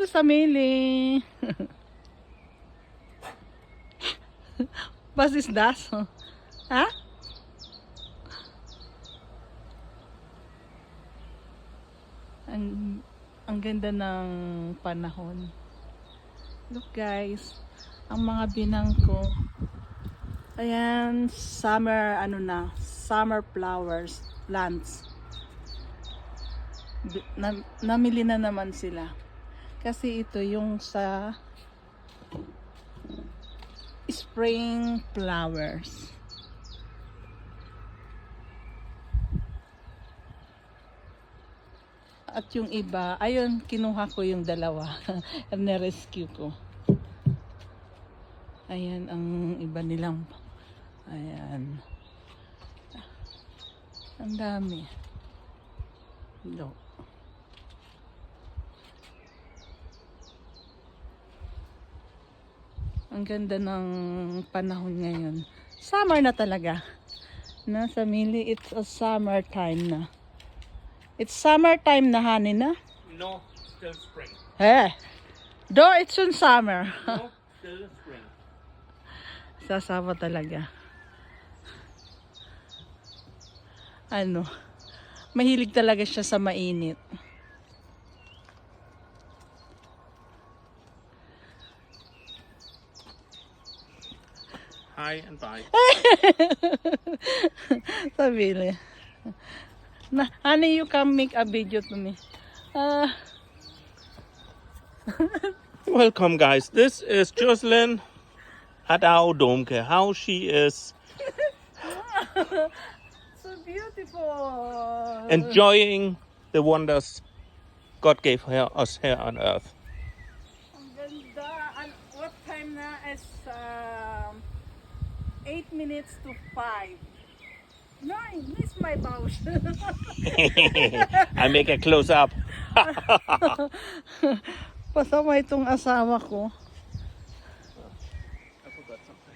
Hello, Samili. Was ist das? Ha? Ang ganda ng panahon. Look guys, ang mga binang ko. Ayan, summer summer flowers, plants. Namili na naman sila. Kasi ito yung sa spring flowers. At yung iba, ayun, kinuha ko yung dalawa. Na-rescue ko. Ayan, ang iba nilang, ayan. Ang dami. Look. Ang ganda ng panahon ngayon. Summer na talaga. Na, Samili, it's a summer time na. It's summertime na, honey, na? No, still spring. Though it's in summer. No, still spring. Sasama talaga. Ano, mahilig talaga siya sa mainit. Hi and bye. Sabili. Na, honey, you can make a video to me. Welcome, guys. This is Jocelyn at our Domke. How she is So beautiful. enjoying the wonders God gave us here on earth. Ang ganda. What time na is 8 minutes to 5. No, I miss my mouse. I make a close up. Pasama itong asawa ko. I forgot something.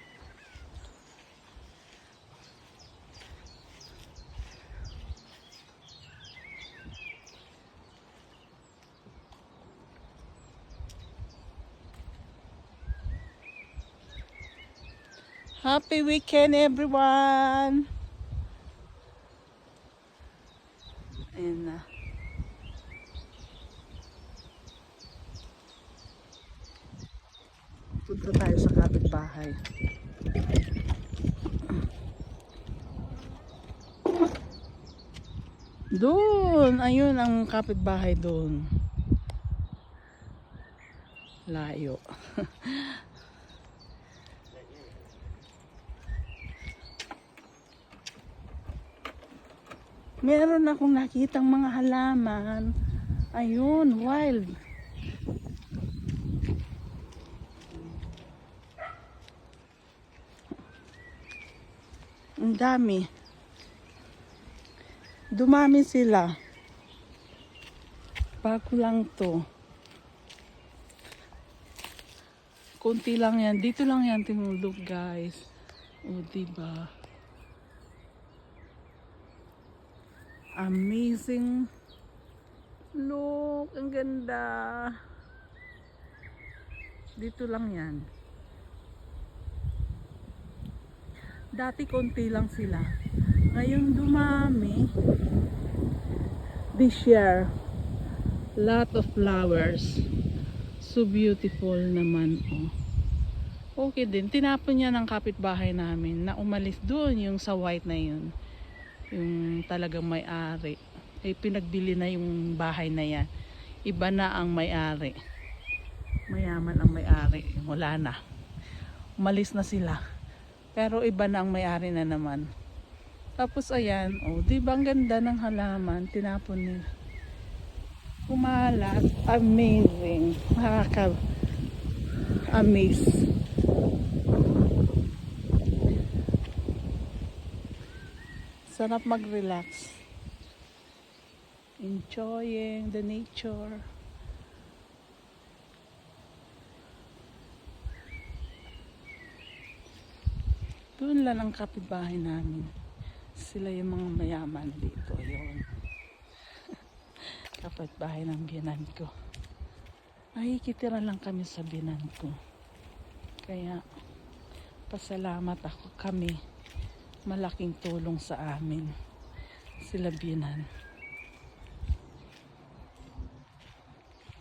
Happy weekend, everyone! Ayan na. Punta tayo sa kapitbahay. Doon! Ayun ang kapitbahay doon. Layo. Meron akong nakitang mga halaman. Ayun, wild. Ang dami. Dumami sila. Bago lang to. Kunti lang yan. Dito lang yan tinulog, guys. O, diba? Amazing. Look, ang ganda. Dito lang yan. Dati konti lang sila. Ngayon dumami. This year, lot of flowers. So beautiful naman. Oh. Okay din. Tinapon niya ng kapitbahay namin na umalis doon yung sa white na yun. Yung talagang may-ari. Eh, pinagbili na yung bahay na yan. Iba na ang may-ari. Mayaman ang may-ari. Wala na. Umalis na sila. Pero iba na ang may-ari na naman. Tapos ayan, oh, di ba ang ganda ng halaman? Tinapon nila. Kumalat. Amazing. Nakaka-amaze. Sarap mag-relax. Enjoying the nature. Doon lang ang kapitbahay namin. Sila yung mga mayaman dito. Yun. Kapitbahay ng biyanan ko. Nakikitira lang kami sa binan ko. Kaya pasalamat ako kami. Malaking tulong sa amin. Sila binan.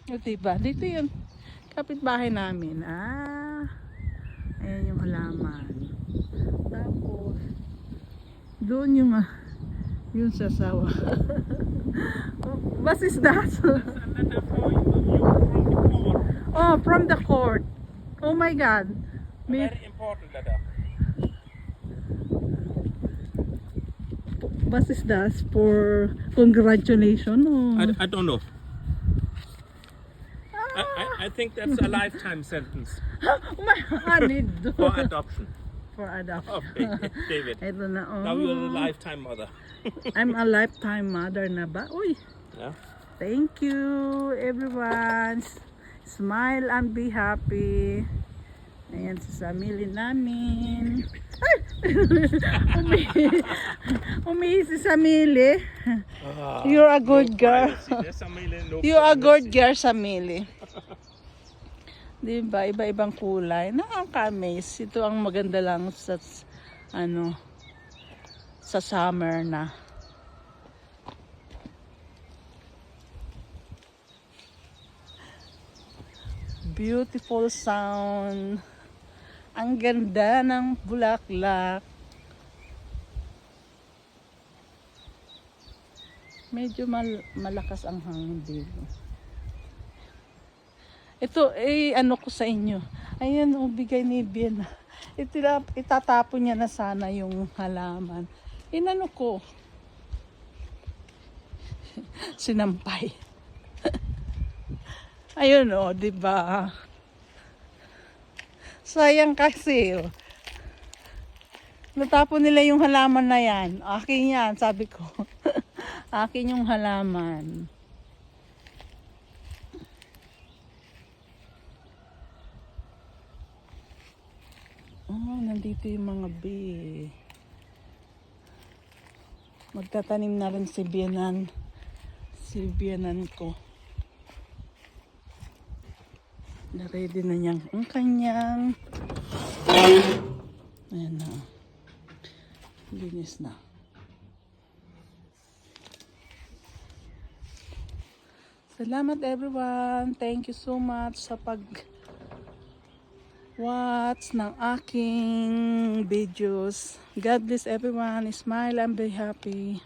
O diba? Dito yung kapitbahay namin. Ayan yung halaman. Tapos, doon yung sasawa. What is that? Oh, from the court. Oh my God. Very important letter. What is that? For congratulations? I don't know. I think that's a lifetime sentence Oh my God. for adoption. For adoption. Okay, David. Ito na, oh. Now you're a lifetime mother. I'm a lifetime mother na ba? Uy. Yeah. Thank you, everyone. Smile and be happy. Ayan sa family namin. Ay! Umihi si Samili. You're a good girl. You're a good girl, Samili. Diba? Iba-ibang kulay. Nakaka-amaze. Ito ang maganda lang sa sa summer na. Beautiful sound. Ang ganda ng bulaklak. Medyo malakas ang hangin dito. Ito, ano ko sa inyo. Ayan, bigay ni Bien. Itatapon niya na sana yung halaman. Inano ko. Sinampay. Ayun di ba? Sayang kasi. Natapon nila yung halaman na yan. Akin yan, sabi ko. Akin yung halaman. Oh, nandito yung mga bee. Magtatanim na rin si Bianan. Si Bianan ko. Na-ready na niyang ang kanyang. Ayan na. Linis na. Salamat everyone. Thank you so much sa watch ng aking videos. God bless everyone. Smile and be happy.